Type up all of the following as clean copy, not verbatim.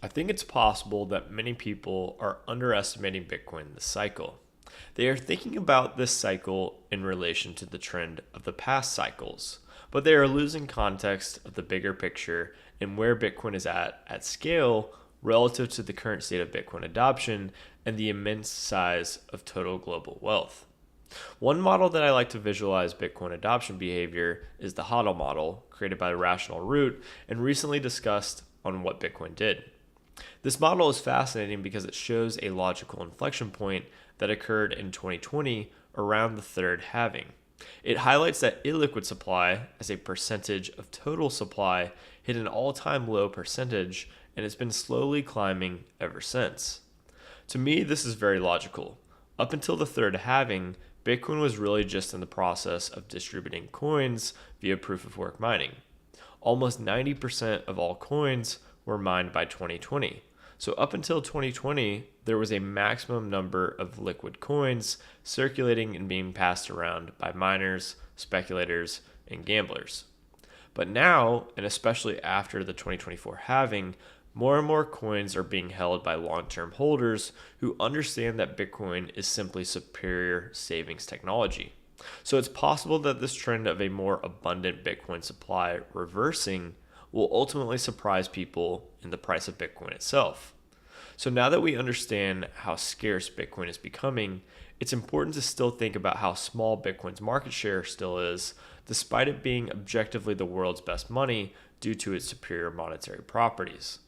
I think it's possible that many people are underestimating Bitcoin this cycle. They are thinking about this cycle in relation to the trend of the past cycles, but they are losing context of the bigger picture and where Bitcoin is at scale relative to the current state of Bitcoin adoption and the immense size of total global wealth. One model that I like to visualize Bitcoin adoption behavior is the HODL model, created by Rational Root and recently discussed on what Bitcoin did. This model is fascinating because it shows a logical inflection point that occurred in 2020 around the third halving. It highlights that illiquid supply as a percentage of total supply hit an all-time low percentage and it's been slowly climbing ever since. To me, this is very logical. Up until the third halving, Bitcoin was really just in the process of distributing coins via proof of work mining. Almost 90% of all coins were mined by 2020. So up until 2020, there was a maximum number of liquid coins circulating and being passed around by miners, speculators, and gamblers. But now, and especially after the 2024 halving, more and more coins are being held by long-term holders who understand that Bitcoin is simply superior savings technology. So it's possible that this trend of a more abundant Bitcoin supply reversing will ultimately surprise people in the price of Bitcoin itself. So now that we understand how scarce Bitcoin is becoming, it's important to still think about how small Bitcoin's market share still is, despite it being objectively the world's best money due to its superior monetary properties.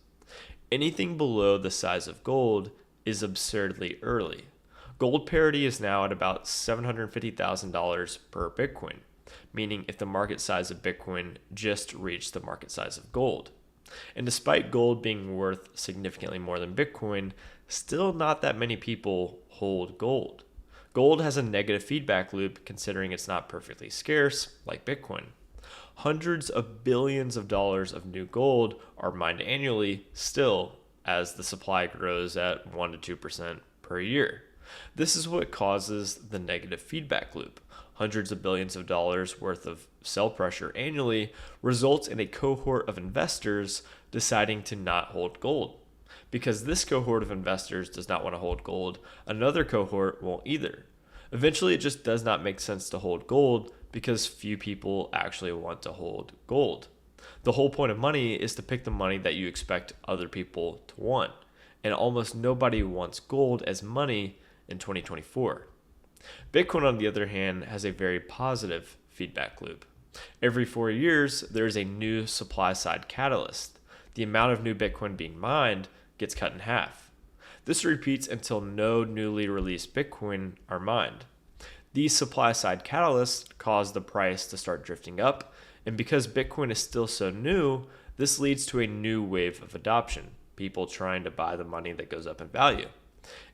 Anything below the size of gold is absurdly early. Gold parity is now at about $750,000 per Bitcoin, meaning if the market size of Bitcoin just reached the market size of gold. And despite gold being worth significantly more than Bitcoin, still not that many people hold gold. Gold has a negative feedback loop considering it's not perfectly scarce like Bitcoin. Hundreds of billions of dollars of new gold are mined annually still as the supply grows at 1 to 2% per year. This is what causes the negative feedback loop. Hundreds of billions of dollars worth of sell pressure annually results in a cohort of investors deciding to not hold gold. Because this cohort of investors does not want to hold gold, another cohort won't either. Eventually, it just does not make sense to hold gold because few people actually want to hold gold. The whole point of money is to pick the money that you expect other people to want, and almost nobody wants gold as money in 2024. Bitcoin, on the other hand, has a very positive feedback loop. Every 4 years, there is a new supply side catalyst. The amount of new Bitcoin being mined gets cut in half. This repeats until no newly released Bitcoin are mined. These supply side catalysts cause the price to start drifting up, and because Bitcoin is still so new, this leads to a new wave of adoption, people trying to buy the money that goes up in value.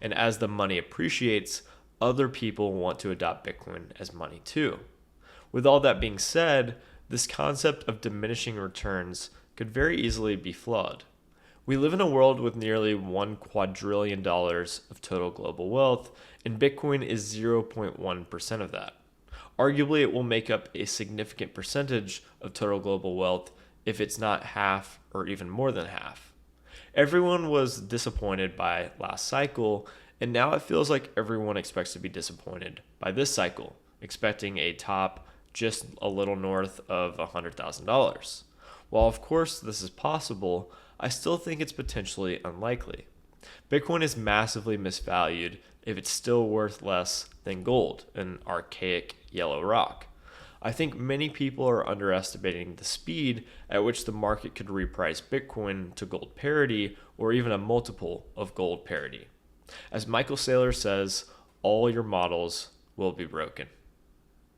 And as the money appreciates, other people want to adopt Bitcoin as money too. With all that being said, this concept of diminishing returns could very easily be flawed. We live in a world with nearly $1 quadrillion of total global wealth, and Bitcoin is 0.1% of that. Arguably, it will make up a significant percentage of total global wealth if it's not half or even more than half. Everyone was disappointed by last cycle, and now it feels like everyone expects to be disappointed by this cycle, expecting a top just a little north of $100,000. While of course this is possible, I still think it's potentially unlikely. Bitcoin is massively misvalued if it's still worth less than gold, an archaic yellow rock. I think many people are underestimating the speed at which the market could reprice Bitcoin to gold parity or even a multiple of gold parity. As Michael Saylor says, all your models will be broken.